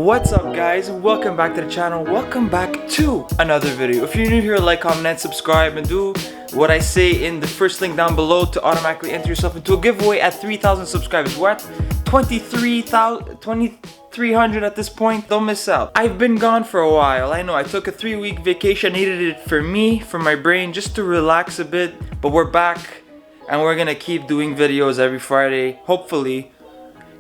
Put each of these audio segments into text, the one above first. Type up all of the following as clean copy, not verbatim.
What's up guys, welcome back to the channel, welcome back to another video. If you're new here, like, comment, and subscribe, and do what I say in the first link down below to automatically enter yourself into a giveaway at 3,000 subscribers. We're at 2,300 at this point, don't miss out. I've been gone for a while, I know, I took a 3-week vacation, I needed it for me, for my brain, just to relax a bit, but we're back and we're gonna keep doing videos every Friday, hopefully.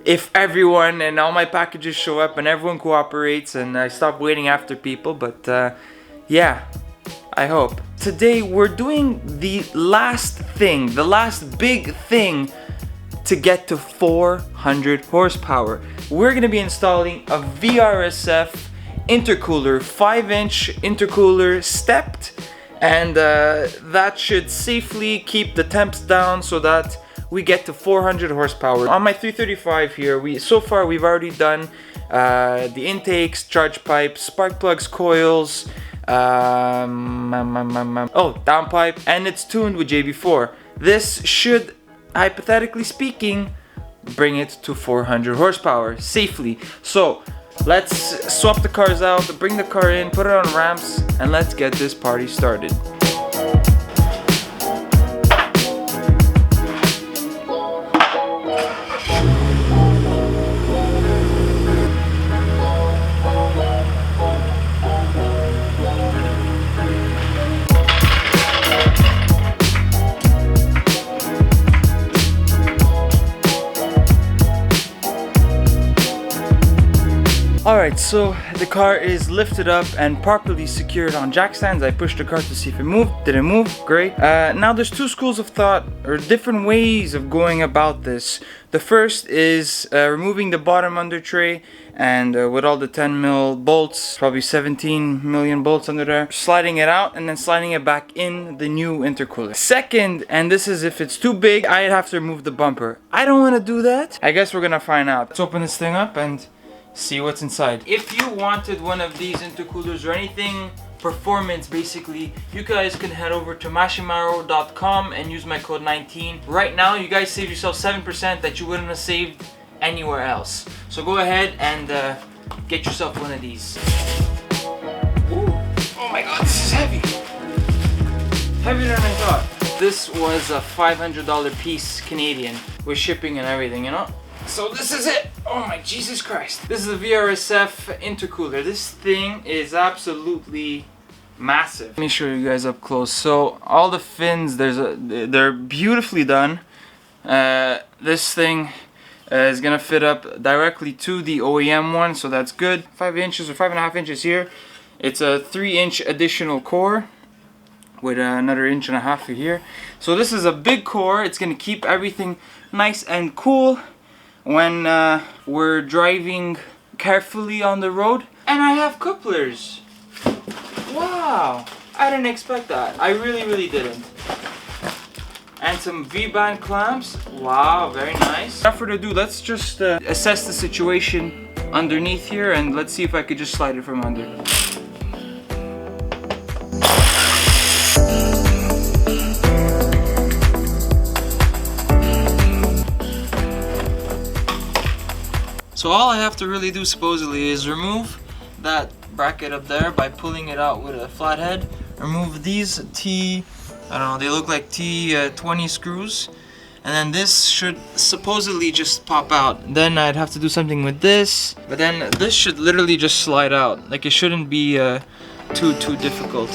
If everyone and all my packages show up and everyone cooperates and I stop waiting after people, but yeah, I hope. Today we're doing the last thing, the last big thing to get to 400 horsepower. We're gonna be installing a VRSF intercooler, 5-inch intercooler, stepped, and that should safely keep the temps down so that we get to 400 horsepower. On my 335 here, so far we've already done the intakes, charge pipes, spark plugs, coils, downpipe, and it's tuned with JB4. This should, hypothetically speaking, bring it to 400 horsepower safely. So let's swap the cars out, bring the car in, put it on ramps, and let's get this party started. Alright, so the car is lifted up and properly secured on jack stands. I pushed the car to see if it moved. Did it move? Great. Now there's two schools of thought, or different ways of going about this. The first is removing the bottom under tray and with all the 10mm bolts, probably 17 million bolts under there, sliding it out and then sliding it back in the new intercooler. Second, and this is if it's too big, I'd have to remove the bumper. I don't want to do that. I guess we're gonna find out. Let's open this thing up and see what's inside. If you wanted one of these intercoolers or anything performance, basically, you guys can head over to mashimaro.com and use my code 19. Right now you guys save yourself 7% that you wouldn't have saved anywhere else. So go ahead and get yourself one of these. Ooh. Oh my god, this is heavy. Heavier than I thought. This was a $500 piece Canadian with shipping and everything, you know. So this is it. Oh my Jesus Christ. This is a VRSF intercooler. This thing is absolutely massive. Let me show you guys up close. So all the fins, they're beautifully done. This thing is gonna fit up directly to the OEM one, so that's good. 5 inches or 5.5 inches here. It's a 3-inch additional core with another 1.5 inches here. So this is a big core. It's gonna keep everything nice and cool when we're driving carefully on the road. And I have couplers. Wow, I didn't expect that. I really didn't. And some V-band clamps. Wow, very nice. Without further ado, let's just assess the situation underneath here and let's see if I could just slide it from under. So all I have to really do supposedly is remove that bracket up there by pulling it out with a flathead. Remove these I don't know, they look like T20 screws. And then this should supposedly just pop out. Then I'd have to do something with this. But then this should literally just slide out. Like, it shouldn't be too difficult.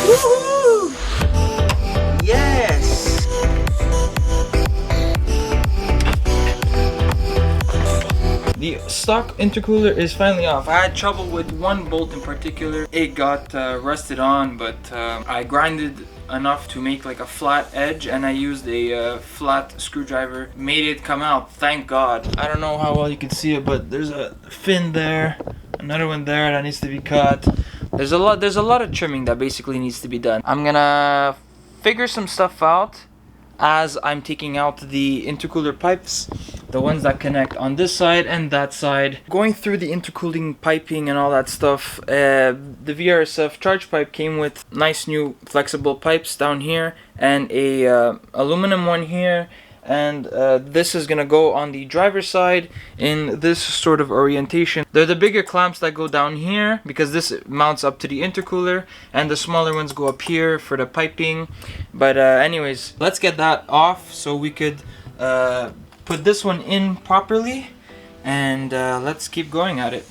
Woohoo! Yes! The stock intercooler is finally off. I had trouble with one bolt in particular. It got rusted on, but I grinded enough to make like a flat edge and I used a flat screwdriver, made it come out, thank God. I don't know how well you can see it, but there's a fin there, another one there that needs to be cut. There's a lot of trimming that basically needs to be done. I'm gonna figure some stuff out as I'm taking out the intercooler pipes. the ones that connect on this side and that side. Going through the intercooling piping and all that stuff, the VRSF charge pipe came with nice new flexible pipes down here and a aluminum one here, and this is gonna go on the driver's side in this sort of orientation. They're the bigger clamps that go down here because this mounts up to the intercooler, and the smaller ones go up here for the piping. But anyways, let's get that off so we could put this one in properly, and let's keep going at it.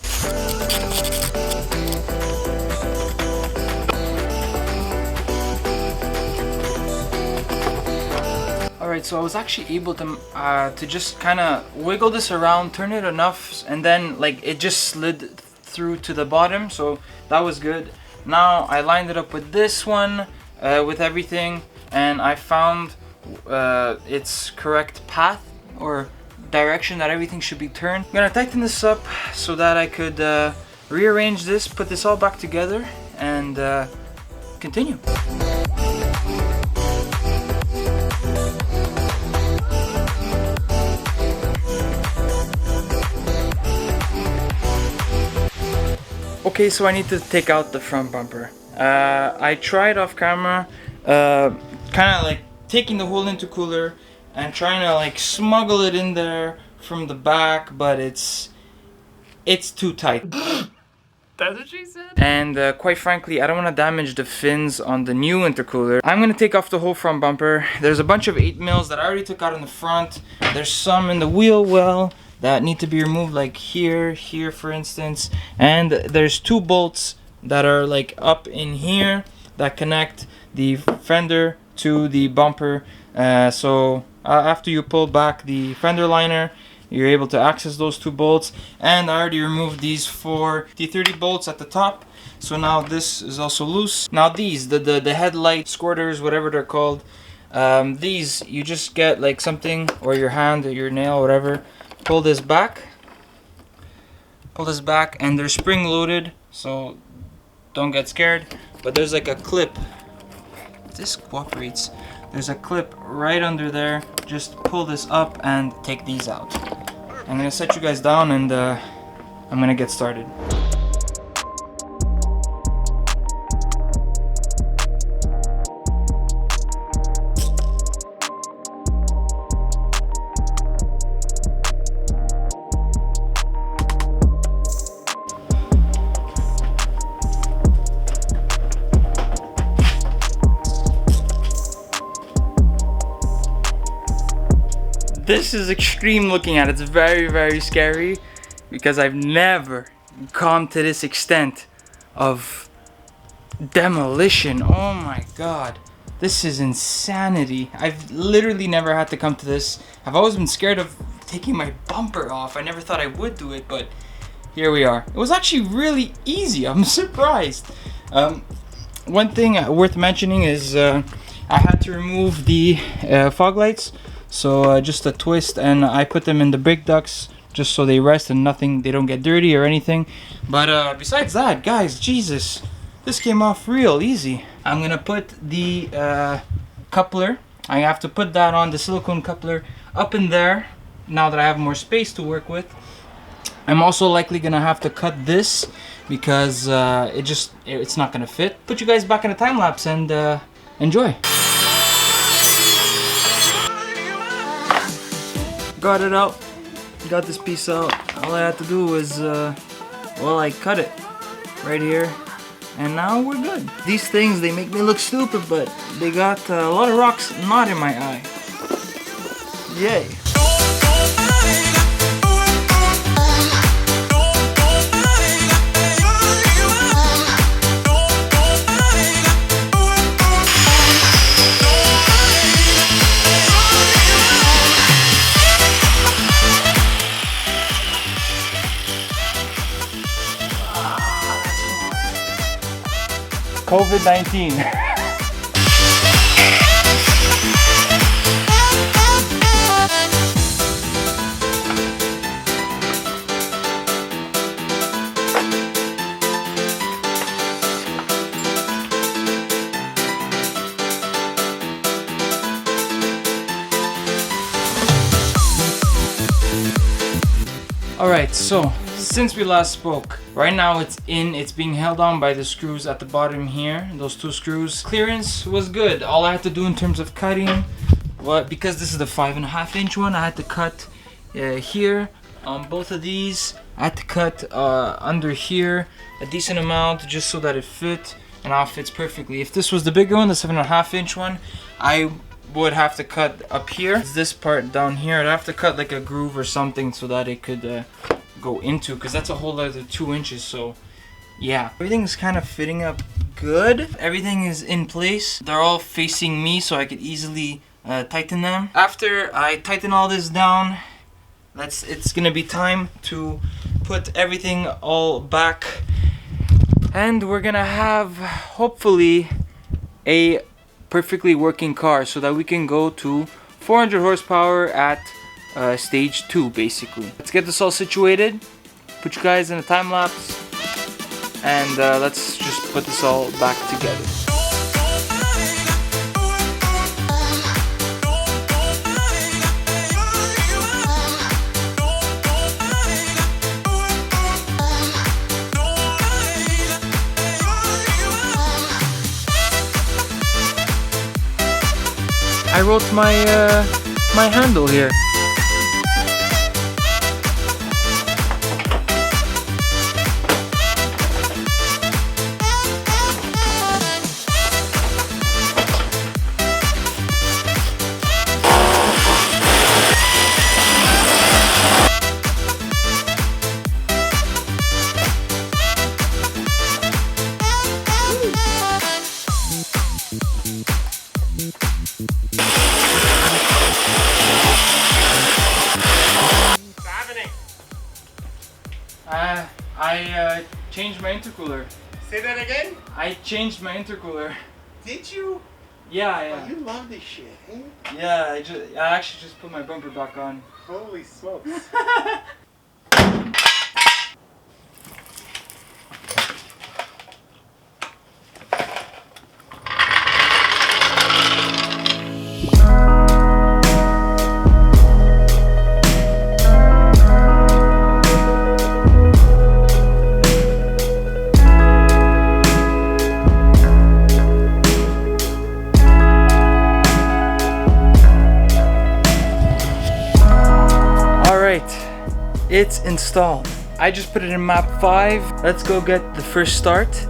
Alright, so I was actually able to just kind of wiggle this around, turn it enough, and then like it just slid through to the bottom, so that was good. Now I lined it up with this one, with everything, and I found its correct path or direction that everything should be turned. I'm gonna tighten this up so that I could rearrange this, put this all back together, and continue. Okay, so I need to take out the front bumper. I tried off camera, kind of like taking the whole intercooler and trying to like smuggle it in there from the back, but it's too tight. That's what she said. And quite frankly, I don't want to damage the fins on the new intercooler. I'm going to take off the whole front bumper. There's a bunch of 8mm that I already took out in the front. There's some in the wheel well that need to be removed, like here for instance. And there's 2 bolts that are like up in here that connect the fender to the bumper. So after you pull back the fender liner, you're able to access those 2 bolts. And I already removed these 4 T30 bolts at the top, so now this is also loose. Now these, the headlight squirters, whatever they're called, these you just get like something, or your hand or your nail, whatever, pull this back, and they're spring loaded, so don't get scared. But there's like a clip, this cooperates, there's a clip right under there. Just pull this up and take these out. I'm gonna set you guys down, and I'm gonna get started. This is extreme looking at. It's very, very scary because I've never come to this extent of demolition. Oh my god, this is insanity. I've literally never had to come to this. I've always been scared of taking my bumper off. I never thought I would do it, but here we are. It was actually really easy. I'm surprised. One thing worth mentioning is I had to remove the fog lights. So just a twist, and I put them in the brake ducts just so they rest and they don't get dirty or anything. But besides that, guys, Jesus, this came off real easy. I'm gonna put the coupler. I have to put that on, the silicone coupler, up in there now that I have more space to work with. I'm also likely gonna have to cut this because it's not gonna fit. Put you guys back in a time lapse and enjoy. Got it out, got this piece out. All I had to do was, well, I cut it right here, and now we're good. These things, they make me look stupid, but they got a lot of rocks not in my eye. Yay. COVID-19. Alright, so since we last spoke, right now it's being held on by the screws at the bottom here, those two screws. Clearance was good. All I had to do in terms of cutting, because this is the 5.5 inch one, I had to cut here on both of these. I had to cut under here a decent amount just so that it fit, and now it fits perfectly. If this was the bigger one, the 7.5 inch one, I would have to cut up here. This part down here, I'd have to cut like a groove or something so that it could go into, because that's a whole other 2 inches. So yeah, everything's kind of fitting up good. Everything is in place. They're all facing me so I could easily tighten them. After I tighten all this down, it's gonna be time to put everything all back, and we're gonna have hopefully a perfectly working car so that we can go to 400 horsepower at stage 2 basically. Let's get this all situated, put you guys in a time lapse, and let's just put this all back together. I wrote my my handle here. I changed my intercooler. Say that again? I changed my intercooler. Did you? Yeah. Oh, you love this shit, eh? Yeah, I actually just put my bumper back on. Holy smokes. It's installed. I just put it in map 5. Let's go get the first start,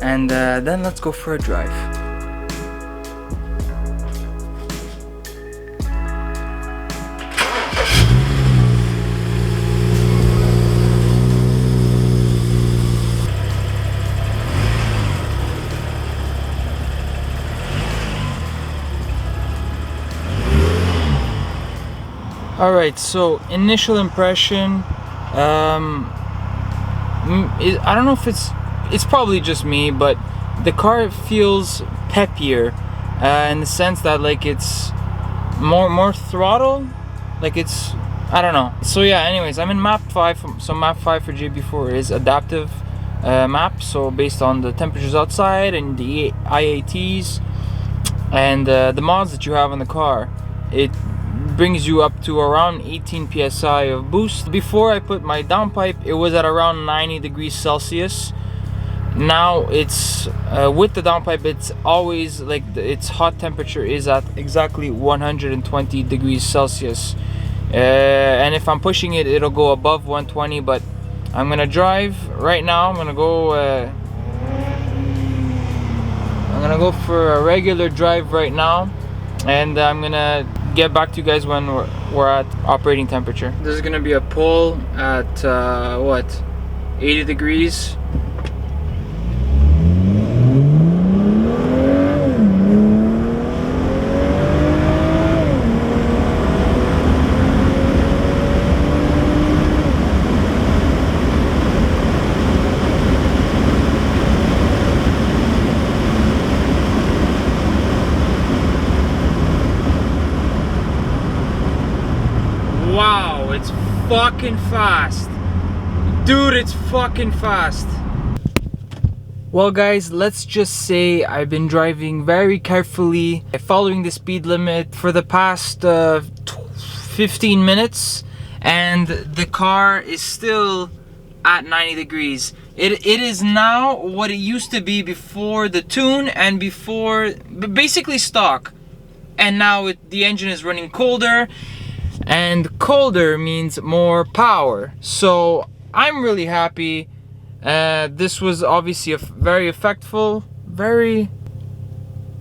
and then let's go for a drive. Alright, so initial impression, I don't know if it's probably just me, but the car feels peppier in the sense that like it's more throttle, like it's, I don't know. So yeah, anyways, I'm in map 5, so map 5 for JB4 is adaptive map, so based on the temperatures outside and the IATs and the mods that you have on the car, it brings you up to around 18 psi of boost. Before I put my downpipe, it was at around 90 degrees Celsius. Now it's with the downpipe, it's always like its hot temperature is at exactly 120 degrees Celsius, and if I'm pushing it, it'll go above 120. But I'm gonna drive right now. I'm gonna go for a regular drive right now, and I'm gonna get back to you guys when we're at operating temperature. This is gonna be a pull at what, 80 degrees. Wow, it's fucking fast. Dude, it's fucking fast. Well guys, let's just say I've been driving very carefully, following the speed limit for the past 15 minutes, and the car is still at 90 degrees. It is now what it used to be before the tune and before basically stock, and now the engine is running colder, and colder means more power. So I'm really happy. This was obviously a very effectful,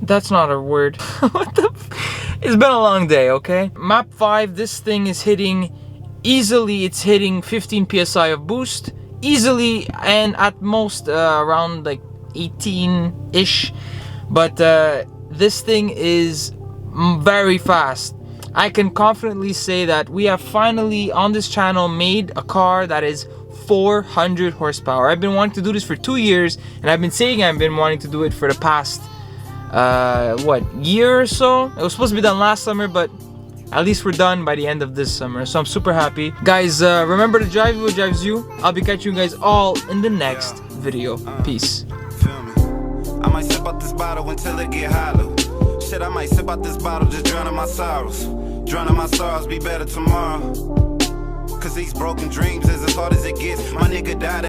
that's not a word. What the it's been a long day, okay? Map 5, this thing is hitting easily, it's hitting 15 psi of boost easily, and at most around like 18-ish, but this thing is very fast. I can confidently say that we have finally on this channel made a car that is 400 horsepower. I've been wanting to do this for 2 years, and I've been saying I've been wanting to do it for the past what, year or so. It was supposed to be done last summer, but at least we're done by the end of this summer, so I'm super happy. Guys, remember to drive you what drives you. I'll be catching you guys all in the next video. Peace. Feel me? I might sip out this bottle until it get hollow. Shit, I might sip out this bottle, just drowning my sorrows. Drowning my sorrows, be better tomorrow. Cause these broken dreams is as hard as it gets. My nigga died.